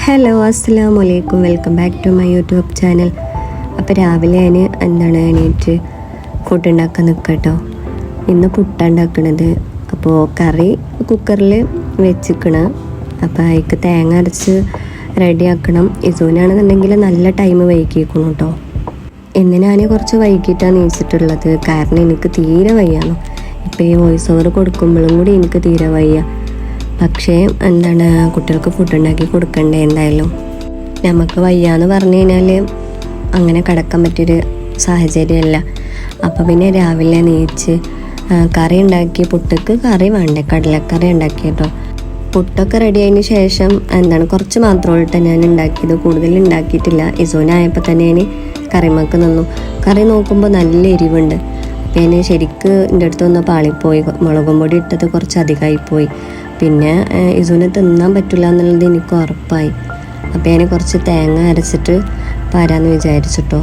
Hello അസ്സലാമു അലൈക്കും, welcome back to my YouTube channel. അപ്പോൾ രാവിലെ ഞാൻ എണീറ്റ് ഫുഡ് ഉണ്ടാക്കാൻ നിൽക്കട്ടോ. ഇന്ന് പുട്ടുണ്ടാക്കണത്. അപ്പോൾ കറി കുക്കറിൽ വെച്ചിക്കണ്. അപ്പോൾ അതിക്ക് തേങ്ങ അരച്ച് റെഡിയാക്കണം. ഇസൂനാണെന്നുണ്ടെങ്കിൽ നല്ല ടൈം വൈകിക്കണം കേട്ടോ. ഇന്ന് ഞാൻ കുറച്ച് വൈകിട്ടാണ് നീച്ചിട്ടുള്ളത്, കാരണം എനിക്ക് തീരെ വയ്യാന്നു. ഇപ്പോൾ ഈ വോയിസ് ഓവർ കൊടുക്കുമ്പോഴും കൂടി എനിക്ക് തീരെ വയ്യ. പക്ഷേ കുട്ടികൾക്ക് ഫുഡ് ഉണ്ടാക്കി കൊടുക്കണ്ടേ. എന്തായാലും നമുക്ക് വയ്യാന്ന് പറഞ്ഞു കഴിഞ്ഞാൽ അങ്ങനെ കിടക്കാൻ പറ്റിയൊരു സാഹചര്യമല്ല. അപ്പോൾ പിന്നെ രാവിലെ നീച്ച് കറി ഉണ്ടാക്കി. പുട്ടക്ക് കറി വേണ്ടേ, കടലക്കറി ഉണ്ടാക്കി കേട്ടോ. പുട്ടൊക്കെ റെഡി ആയതിന് ശേഷം കുറച്ച് മാത്രമായിട്ട് ഞാൻ ഉണ്ടാക്കിയത്, കൂടുതൽ ഉണ്ടാക്കിയിട്ടില്ല. ഇസോനായപ്പോൾ തന്നെ ഞാൻ കറിമക്ക് നിന്നു. കറി നോക്കുമ്പോൾ നല്ല എരിവുണ്ട്. അപ്പോൾ ഞാൻ ശരിക്ക് എൻ്റെ അടുത്ത് ഒന്ന് പാളിപ്പോയി. മുളകും പൊടി ഇട്ടത് കുറച്ച് അധികമായിപ്പോയി. പിന്നെ ഇസൂന് തിന്നാൻ പറ്റില്ല എന്നുള്ളത് എനിക്ക് ഉറപ്പായി. അപ്പോൾ ഞാൻ കുറച്ച് തേങ്ങ അരച്ചിട്ട് പാരാന്ന് വിചാരിച്ചിട്ടോ.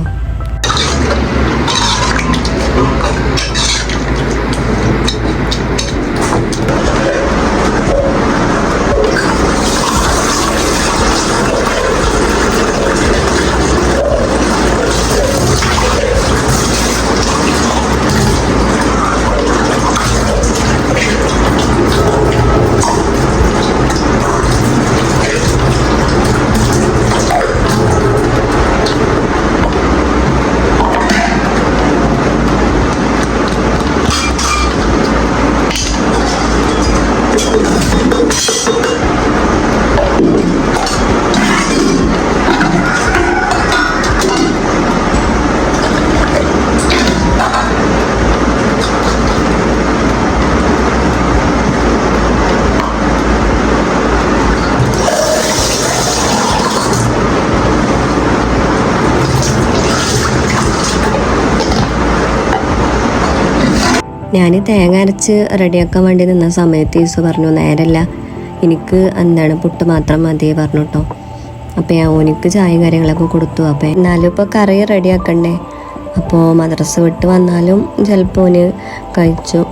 ഞാൻ തേങ്ങ അരച്ച് റെഡിയാക്കാൻ വേണ്ടി നിന്ന സമയത്ത് ഈസു പറഞ്ഞു, നേരല്ല, എനിക്ക് പുട്ട് മാത്രം മതി പറഞ്ഞു കേട്ടോ. അപ്പോൾ ഞാൻ ഓനിക്ക് ചായയും കാര്യങ്ങളൊക്കെ കൊടുത്തു. അപ്പോൾ എന്നാലും ഇപ്പോൾ കറി റെഡിയാക്കണ്ടേ. അപ്പോൾ മദ്രസ വിട്ട് വന്നാലും ചിലപ്പോൾ ഓന് കഴിച്ചു.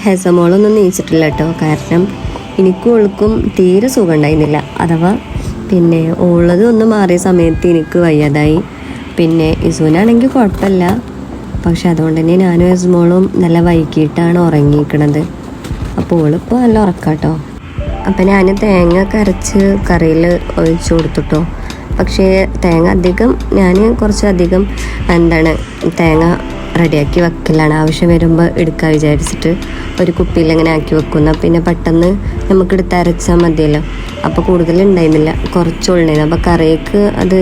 ഹെസമോളൊന്നും നീച്ചിട്ടില്ല കേട്ടോ. കാരണം എനിക്കും ഓൾക്കും തീരെ സുഖം ഉണ്ടായിരുന്നില്ല. അഥവാ പിന്നെ ഉള്ളത് ഒന്ന് മാറിയ സമയത്ത് എനിക്ക് വയ്യാതായി. പിന്നെ ഇസൂനാണെങ്കിൽ കുഴപ്പമില്ല. പക്ഷെ അതുകൊണ്ട് തന്നെ ഞാനും ഹെസമോളും നല്ല വൈകിട്ടാണ് ഉറങ്ങിയിരിക്കണത്. അപ്പോൾ ഓളിപ്പോൾ നല്ല ഉറക്കാട്ടോ. അപ്പം ഞാൻ തേങ്ങ അരച്ച് കറിയിൽ ഒഴിച്ചു കൊടുത്തിട്ടോ. പക്ഷേ തേങ്ങ അധികം ഞാൻ കുറച്ചധികം തേങ്ങ റെഡിയാക്കി വെക്കലാണ്. ആവശ്യം വരുമ്പോൾ എടുക്കാൻ വിചാരിച്ചിട്ട് ഒരു കുപ്പിയിൽ അങ്ങനെ ആക്കി വെക്കുന്ന. പിന്നെ പെട്ടെന്ന് നമുക്ക് എടുത്ത് അരച്ചാൽ മതിയല്ലോ. അപ്പോൾ കൂടുതലുണ്ടായിരുന്നില്ല, കുറച്ചുണ്ടായിരുന്നു. അപ്പോൾ കറിക്ക് അത്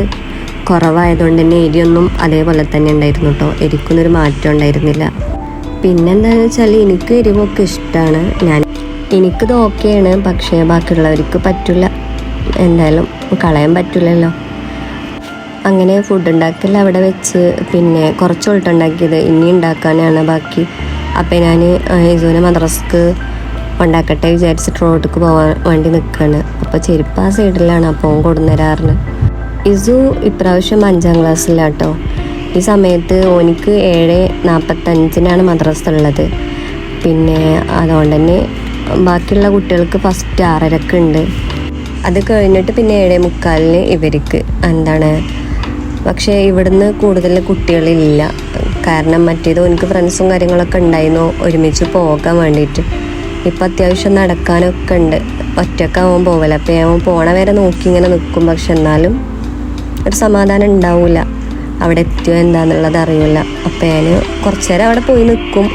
കുറവായതുകൊണ്ട് തന്നെ എരിയൊന്നും അതേപോലെ തന്നെ ഉണ്ടായിരുന്നു കേട്ടോ. എരിക്കൊന്നൊരു മാറ്റം ഉണ്ടായിരുന്നില്ല. പിന്നെന്താണെന്ന് വെച്ചാൽ എനിക്ക് എരിവൊക്കെ ഇഷ്ടമാണ്. എനിക്കിത് ഓക്കെയാണ്. പക്ഷേ ബാക്കിയുള്ളവർക്ക് പറ്റില്ല. എന്തായാലും കളയാൻ പറ്റില്ലല്ലോ. അങ്ങനെ ഫുഡ് ഉണ്ടാക്കൽ അവിടെ വെച്ച് പിന്നെ കുറച്ച് ഉൾട്ടുണ്ടാക്കിയത് ഇനി ഉണ്ടാക്കാനാണ് ബാക്കി. അപ്പം ഞാൻ ഇസൂനെ മദ്രസക്ക് ഉണ്ടാക്കട്ടെ വിചാരിച്ചിട്ട് റോഡിലേക്ക് പോകാൻ വേണ്ടി നിൽക്കുകയാണ്. അപ്പോൾ ചെരുപ്പ് ആ സൈഡിലാണ്. അപ്പോൾ കൊടുന്നേരാറിന്. ഇസു ഇപ്രാവശ്യം 5ാം ക്ലാസ്സിലാട്ടോ. ഈ സമയത്ത് ഓനിക്ക് 7:45 മദ്രസ ഉള്ളത്. പിന്നെ അതുകൊണ്ട് തന്നെ ബാക്കിയുള്ള കുട്ടികൾക്ക് ഫസ്റ്റ് 6:30 ഉണ്ട്. അത് കഴിഞ്ഞിട്ട് പിന്നെ 7:45 ഇവർക്ക് പക്ഷേ ഇവിടുന്ന് കൂടുതൽ കുട്ടികളില്ല. കാരണം മറ്റേത് എനിക്ക് ഫ്രണ്ട്സും കാര്യങ്ങളൊക്കെ ഉണ്ടായിരുന്നു ഒരുമിച്ച് പോകാൻ വേണ്ടിയിട്ട്. ഇപ്പം അത്യാവശ്യം നടക്കാനൊക്കെ ഉണ്ട്. ഒറ്റക്കാവുമ്പോൾ പോവില്ല. അപ്പോൾ ഞാൻ പോണ വരെ നോക്കി ഇങ്ങനെ നിൽക്കും. പക്ഷെ എന്നാലും ഒരു സമാധാനം ഉണ്ടാവില്ല. അവിടെ എത്തിയോ എന്താണെന്നുള്ളത് അറിയില്ല. അപ്പോൾ ഞാൻ കുറച്ച് നേരം അവിടെ പോയി നിൽക്കും.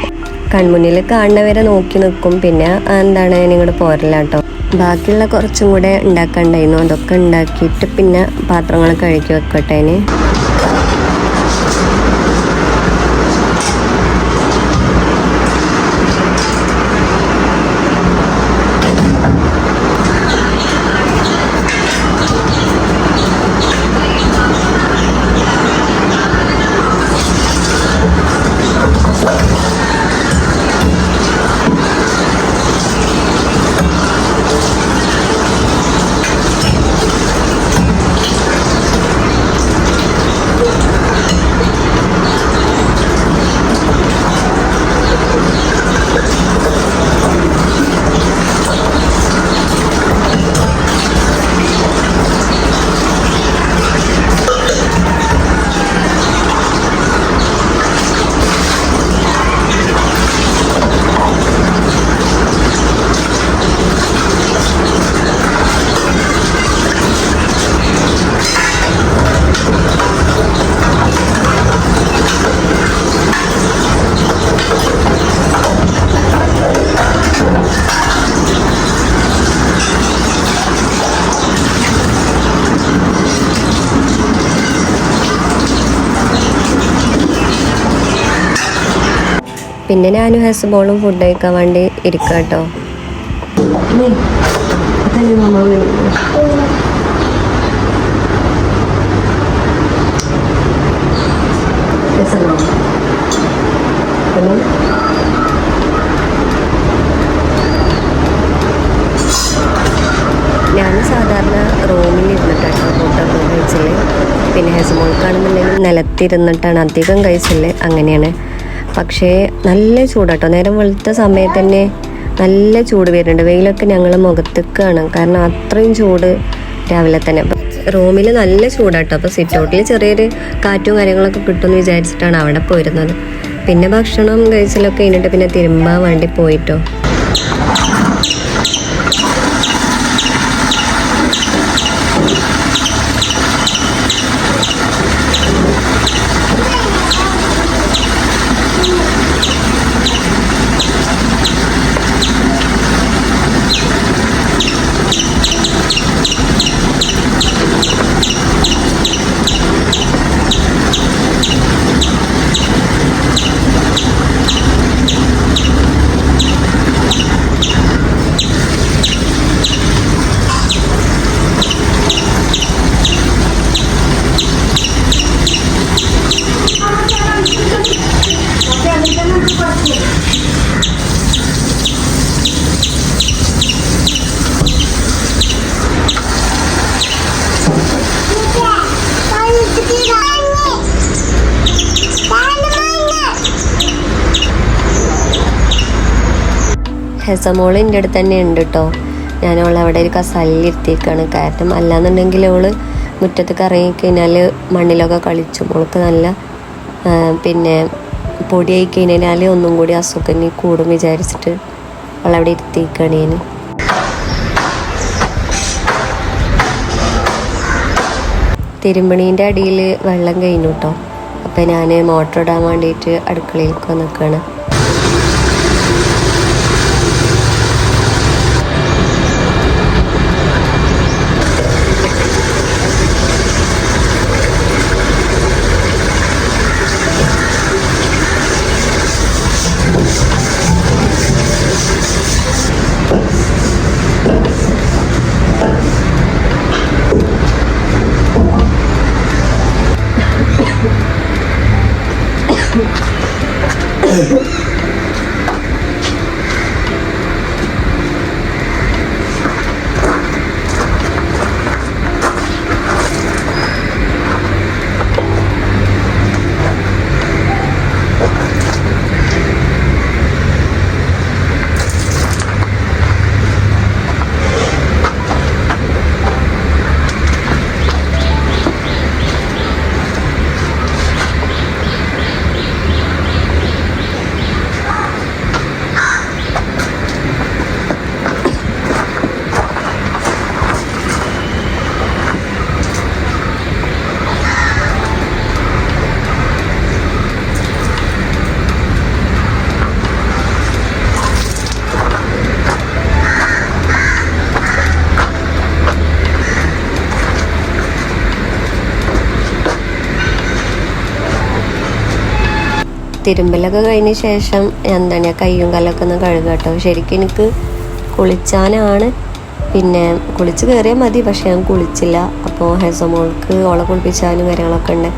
കൺമുന്നിൽ കാണുന്നവരെ നോക്കി നിൽക്കും. പിന്നെ എന്താണ് നിങ്ങളുടെ പോരല്ല കേട്ടോ. ബാക്കിയുള്ള കുറച്ചും കൂടെ ഉണ്ടാക്കാണ്ടായിരുന്നു. അതൊക്കെ ഉണ്ടാക്കിയിട്ട് പിന്നെ പാത്രങ്ങൾ കഴുകി വെക്കട്ടെ. അതിന് പിന്നെ ഞാനും ഹസ്ബോളും ഫുഡ് കഴിക്കാൻ വേണ്ടി ഇരിക്കുക കേട്ടോ. ഞാൻ സാധാരണ റൂമിൽ ഇരുന്നിട്ടാണ് ഫുഡൊക്കെ കഴിച്ചല്. പിന്നെ ഹസ്ബോൾക്കാണെന്നുണ്ടെങ്കിൽ നിലത്തിരുന്നിട്ടാണ് അധികം കഴിച്ചല്. അങ്ങനെയാണ്. പക്ഷേ നല്ല ചൂടാട്ടോ. നേരം വെളുത്ത സമയത്ത് തന്നെ നല്ല ചൂട് വരുന്നുണ്ട്. വെയിലൊക്കെ ഞങ്ങൾ മുഖത്തേക്കാണ്. കാരണം അത്രയും ചൂട് രാവിലെ തന്നെ. അപ്പം റൂമിൽ നല്ല ചൂടാട്ടോ. അപ്പോൾ സിറ്റ് ഔട്ടിൽ ചെറിയൊരു കാറ്റും കാര്യങ്ങളൊക്കെ കിട്ടുമെന്ന് വിചാരിച്ചിട്ടാണ് അവിടെ പോയിരുന്നത്. പിന്നെ ഭക്ഷണം കഴിച്ചിലൊക്കെ കഴിഞ്ഞിട്ട് പിന്നെ തിരുമ്പാൻ വേണ്ടി പോയിട്ടോ. ഹെസമോള് എൻ്റെ അടുത്ത് തന്നെ ഉണ്ട് കേട്ടോ. ഞാൻ അവളെ അവിടെ ഒരു കസാലിൽ ഇരുത്തിയേക്കാണ്. കാരണം അല്ലാന്നുണ്ടെങ്കിൽ അവള് മുറ്റത്തേക്ക് ഇറങ്ങിക്കഴിഞ്ഞാൽ മണ്ണിലൊക്കെ കളിച്ചു. മോൾക്ക് നല്ല പിന്നെ പൊടിയായി കഴിഞ്ഞാൽ ഒന്നും കൂടി അസുഖം കൂടും വിചാരിച്ചിട്ട് അവളവിടെ ഇരുത്തിയേക്കാണ് ഞാൻ. തിരുമണീൻ്റെ അടിയിൽ വെള്ളം കഴിഞ്ഞു കേട്ടോ. അപ്പം ഞാൻ മോട്ടർ ഇടാൻ വേണ്ടിയിട്ട് അടുക്കളയിലേക്ക് നിൽക്കുകയാണ്. തിരുമ്പലൊക്കെ കഴിഞ്ഞ ശേഷം എന്താണ് കയ്യും കാലൊക്കെ ഒന്ന് കഴുകുക കേട്ടോ. ശരിക്കും എനിക്ക് കുളിച്ചാനാണ്, പിന്നെ കുളിച്ച് കയറിയാൽ മതി, പക്ഷെ ഞാൻ കുളിച്ചില്ല. അപ്പോൾ ഹെസമോൾക്ക് ഓളെ കുളിപ്പിച്ചാലും കാര്യങ്ങളൊക്കെ ഉണ്ട്.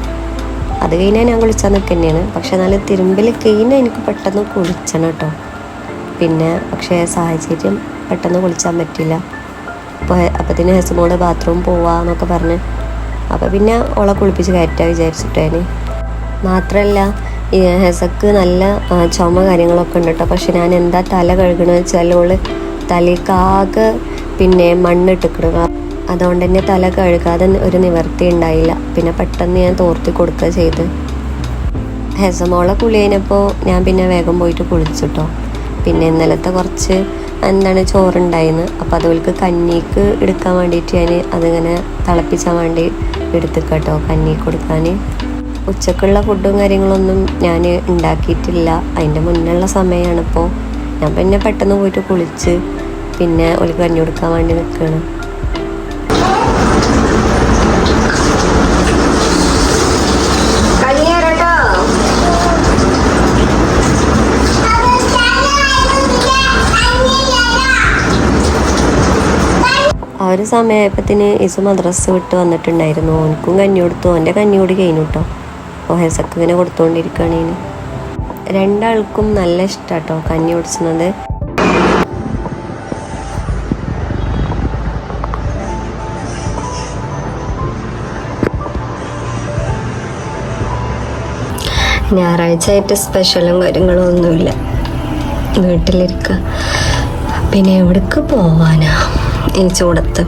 അത് കഴിഞ്ഞാൽ ഞാൻ കുളിച്ചാൽ നിൽക്കുന്നതാണ്. പക്ഷെ നല്ല തിരുമ്പൽ കഴിഞ്ഞാൽ എനിക്ക് പെട്ടെന്ന് കുളിച്ചണം കേട്ടോ. പിന്നെ പക്ഷേ സാഹചര്യം പെട്ടെന്ന് കുളിച്ചാൻ പറ്റില്ല. അപ്പത്തിന് ഹെസമോള് ബാത്റൂം പോവാന്നൊക്കെ പറഞ്ഞ് അപ്പോൾ പിന്നെ ഓളെ കുളിപ്പിച്ച് കയറ്റാൻ വിചാരിച്ചിട്ടേന്. മാത്രമല്ല ഈ ഹെസക്ക് നല്ല ചുമ കാര്യങ്ങളൊക്കെ ഉണ്ട് കേട്ടോ. പക്ഷെ ഞാൻ എന്താ തല കഴുകണമെന്ന് വെച്ചാൽ ഓള് തലക്കാകെ പിന്നെ മണ്ണിട്ടിക്കണം. അതുകൊണ്ട് തന്നെ തല കഴുകാതെ ഒരു നിവർത്തി ഉണ്ടായില്ല. പിന്നെ പെട്ടെന്ന് ഞാൻ തോർത്തി കൊടുക്കുക ചെയ്ത്. ഹെസമോളെ കുളി കഴിഞ്ഞപ്പോൾ ഞാൻ പിന്നെ വേഗം പോയിട്ട് കുളിച്ചിട്ടോ. പിന്നെ ഇന്നലത്തെ കുറച്ച് ചോറുണ്ടായിരുന്നു. അപ്പോൾ അതുപോലേക്ക് കഞ്ഞിക്ക് എടുക്കാൻ വേണ്ടിയിട്ട് ഞാൻ അതിങ്ങനെ തിളപ്പിച്ചാൻ വേണ്ടി എടുത്തിട്ടോ കഞ്ഞി കൊടുക്കാൻ. ഉച്ചക്കുള്ള ഫുഡും കാര്യങ്ങളൊന്നും ഞാൻ ഉണ്ടാക്കിയിട്ടില്ല. അതിൻ്റെ മുന്നുള്ള സമയമാണിപ്പോൾ. ഞാൻ പിന്നെ പെട്ടെന്ന് പോയിട്ട് കുളിച്ച് പിന്നെ ഒരു കഞ്ഞി കൊടുക്കാൻ വേണ്ടി നിൽക്കുകയാണ്. ആ ഒരു സമയമായപ്പത്തിന് ഇസു മദ്രസ വിട്ട് വന്നിട്ടുണ്ടായിരുന്നു. ഓനക്കും കഞ്ഞി കൊടുത്തു. ഓൻ്റെ കഞ്ഞി കൂടി കഴിഞ്ഞു കേട്ടോ. അപ്പോൾ ഹെസക്ക് ഇങ്ങനെ കൊടുത്തുകൊണ്ടിരിക്കുകയാണ്. ഇനി രണ്ടാൾക്കും നല്ല ഇഷ്ടമാണ് കേട്ടോ കഞ്ഞി കുടിച്ചുന്നത്. ഞായറാഴ്ച ആയിട്ട് സ്പെഷ്യലും കാര്യങ്ങളും ഒന്നുമില്ല, വീട്ടിലിരിക്കുക. പിന്നെ എവിടേക്ക് പോവാനാ ഈ ചൂടത്ത്?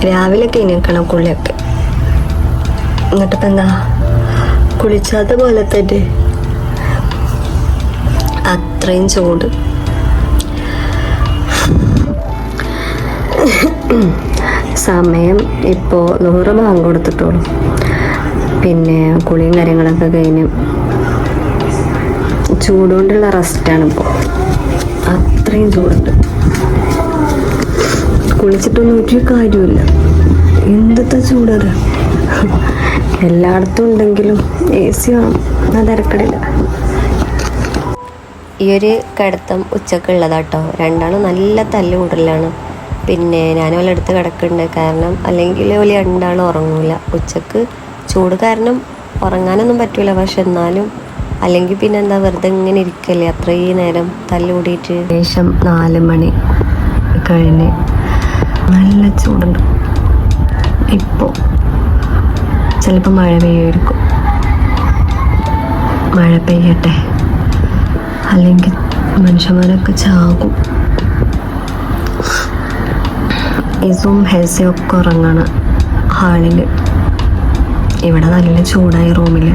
രാവിലെയൊക്കെ ഇനിക്കണം കുളിയൊക്കെ. എന്നിട്ടിപ്പോൾ എന്താ കുളിച്ചാത്ത പോലെ തന്നെ അത്രയും ചൂട്. സമയം ഇപ്പോൾ 100 ബാങ്ക് കൊടുത്തിട്ടുള്ളൂ. പിന്നെ കുളിയും കാര്യങ്ങളൊക്കെ കഴിഞ്ഞ് ചൂടുകൊണ്ടുള്ള റെസ്റ്റാണ് ഇപ്പോൾ. അത്രയും ചൂടുണ്ട്. കുളിച്ചിട്ടൊന്നും ഒരു കാര്യമില്ല. എന്തൊക്കെ ചൂടത് എല്ലായിടത്തും ഉണ്ടെങ്കിലും AC വേണം, അത് തിരക്കടില്ല. ഈ ഒരു കിടത്തം ഉച്ചക്കുള്ളതാട്ടോ. രണ്ടാളും നല്ല തല്ല് കൂടുതലാണ്. പിന്നെ ഞാൻ ഓലെ അടുത്ത് കിടക്കുന്നുണ്ട്. കാരണം അല്ലെങ്കിൽ ഓല് രണ്ടാളും ഉറങ്ങൂല. ഉച്ചക്ക് ചൂട് കാരണം ഉറങ്ങാനൊന്നും പറ്റൂല. പക്ഷെ എന്നാലും അല്ലെങ്കിൽ പിന്നെ എന്താ വെറുതെ ഇങ്ങനെ ഇരിക്കല്ലേ അത്രയും നേരം തല്ല് കൂടിയിട്ട്. ശേഷം 4 മണി കഴിഞ്ഞ് നല്ല ചൂടുണ്ട്. ഇപ്പോൾ ചിലപ്പോൾ മഴ പെയ്യുമായിരിക്കും. മഴ പെയ്യട്ടെ, അല്ലെങ്കിൽ മനുഷ്യന്മാരൊക്കെ ചാകും. ഇസും ഹെസയും ഒക്കെ ഉറങ്ങണം ഹാളിൽ. ഇവിടെ നല്ല ചൂടായി റൂമിൽ.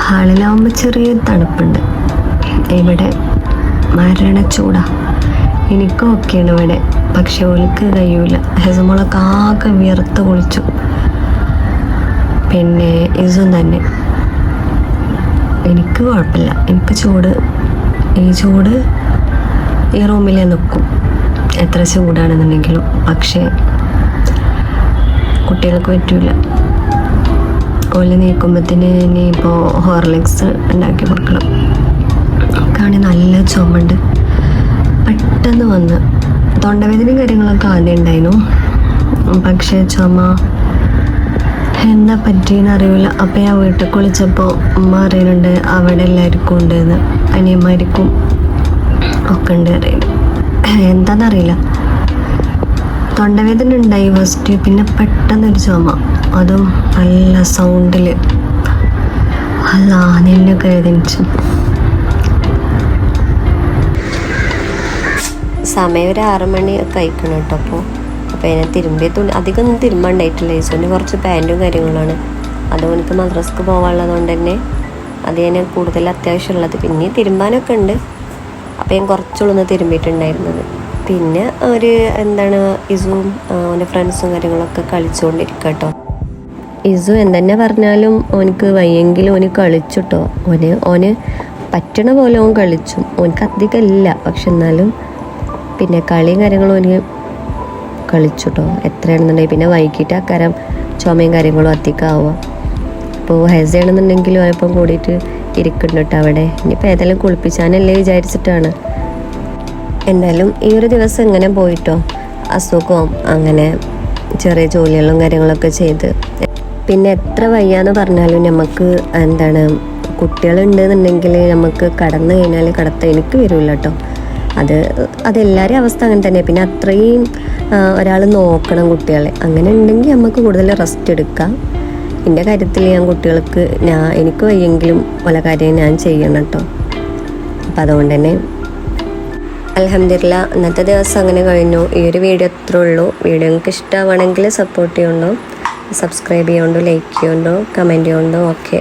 ഹാളിലാവുമ്പോൾ ചെറിയ തണുപ്പുണ്ട്. ഇവിടെ മരണച്ചൂടാ. എനിക്കും ഒക്കെയാണ് ഇവിടെ, പക്ഷെ ഓൾക്ക് കഴിയൂല. ഹെസമോളൊക്കെ ആകെ വിയർത്ത് കുളിച്ചു. പിന്നെ ഇസും തന്നെ. എനിക്ക് കുഴപ്പമില്ല. എനിക്ക് ചൂട് ഈ റൂമിലേ നിൽക്കും എത്ര ചൂടാണെന്നുണ്ടെങ്കിലും. പക്ഷേ കുട്ടികൾക്ക് പറ്റൂല. ഓല് നീക്കുമ്പത്തിന് ഇനിയിപ്പോൾ ഹോർലിക്സ് ഉണ്ടാക്കി കൊടുക്കണം. കാണാൻ നല്ല ചുമണ്ട്. പെട്ടെന്ന് വന്ന് തൊണ്ടവേദനയും കാര്യങ്ങളൊക്കെ ആദ്യം ഉണ്ടായിരുന്നു. പക്ഷേ ചുമ എന്താ പറ്റിയെന്ന് അറിയില്ല. അപ്പം ഞാൻ വീട്ടിൽ കുളിച്ചപ്പോൾ ഉമ്മ അറിയുന്നുണ്ട് അവിടെ എല്ലാവർക്കും ഉണ്ടെന്ന്, അനിയന്മാർക്കും ഒക്കെ ഉണ്ട് അറിയുന്നു. എന്താണെന്നറിയില്ല, തൊണ്ടവേദന ഉണ്ടായി ഫസ്റ്റ്. പിന്നെ പെട്ടെന്നൊരു ചുമ, അതും നല്ല സൗണ്ടിൽ. അല്ല നിന്നൊക്കെ വേദനിച്ചു. സമയം ഒരു 6 മണിയൊക്കെ കഴിക്കണം കേട്ടോ. അപ്പോൾ അതിനെ തിരുമ്പിയ തുണി അധികമൊന്നും തിരുമ്പാണ്ടായിട്ടില്ല. ഈസോന് കുറച്ച് പാൻറ്റും കാര്യങ്ങളാണ്. അത് എനിക്ക് മദ്രസക്ക് പോകാനുള്ളതുകൊണ്ട് തന്നെ അത് ഞാൻ കൂടുതൽ അത്യാവശ്യമുള്ളത്. പിന്നെ തിരുമ്പാനൊക്കെ ഉണ്ട്. അപ്പോൾ ഞാൻ കുറച്ചുള്ളൊന്ന് തിരുമ്പിയിട്ടുണ്ടായിരുന്നത്. പിന്നെ ഒരു ഇസുവും അവൻ്റെ ഫ്രണ്ട്സും കാര്യങ്ങളൊക്കെ കളിച്ചുകൊണ്ടിരിക്കുക കേട്ടോ. ഇസു എന്തെന്നെ പറഞ്ഞാലും ഓനക്ക് വയ്യെങ്കിലും ഓന് കളിച്ചുട്ടോ. ഓന് പറ്റണ പോലെ ഓൻ കളിച്ചു. ഓനക്ക് അധികം ഇല്ല, പക്ഷെ എന്നാലും പിന്നെ കളിയും കാര്യങ്ങളും ഓന് കളിച്ചുട്ടോ എത്രയാണെന്നുണ്ടെങ്കിൽ. പിന്നെ വൈകിട്ട് അക്കാരം ചുമയും കാര്യങ്ങളും അധികമാവുക. അപ്പോൾ അപ്പോൾ ഹെസ് ചെയ്യണമെന്നുണ്ടെങ്കിലും അവരപ്പം കൂടിയിട്ട് ഇരിക്കുന്നുണ്ട് കേട്ടോ അവിടെ. ഇനിയിപ്പോൾ ഏതായാലും കുളിപ്പിച്ചാനല്ലേ വിചാരിച്ചിട്ടാണ്. എന്തായാലും ഈ ഒരു ദിവസം എങ്ങനെ പോയിട്ടോ, അസുഖവും അങ്ങനെ ചെറിയ ജോലികളും കാര്യങ്ങളൊക്കെ ചെയ്ത്. പിന്നെ എത്ര വയ്യാന്ന് പറഞ്ഞാലും നമുക്ക് കുട്ടികളുണ്ടെന്നുണ്ടെങ്കിൽ നമുക്ക് കടന്നു കഴിഞ്ഞാൽ കടത്ത എനിക്ക് വരില്ല കേട്ടോ. അതെല്ലാവരും അവസ്ഥ അങ്ങനെ തന്നെയാണ്. പിന്നെ അത്രയും ഒരാൾ നോക്കണം കുട്ടികളെ, അങ്ങനെ ഉണ്ടെങ്കിൽ നമുക്ക് കൂടുതൽ റെസ്റ്റ് എടുക്കാം. എൻ്റെ കാര്യത്തിൽ ഞാൻ കുട്ടികൾക്ക് എനിക്ക് വയ്യെങ്കിലും പല കാര്യം ഞാൻ ചെയ്യണം കേട്ടോ. അപ്പം അതുകൊണ്ട് തന്നെ അൽഹംദുലില്ലാ ഇന്നത്തെ ദിവസം അങ്ങനെ കഴിഞ്ഞു. ഈ ഒരു വീഡിയോ അത്രേ ഉള്ളൂ. വീഡിയോ നിങ്ങൾക്ക് ഇഷ്ടമാണെങ്കിൽ സപ്പോർട്ട് ചെയ്യുന്നുണ്ടോ, സബ്സ്ക്രൈബ് ചെയ്യുന്നുണ്ടോ, ലൈക്ക് ചെയ്യുന്നുണ്ടോ, കമൻറ്റ് ചെയ്യുന്നുണ്ടോ, ഓക്കെ.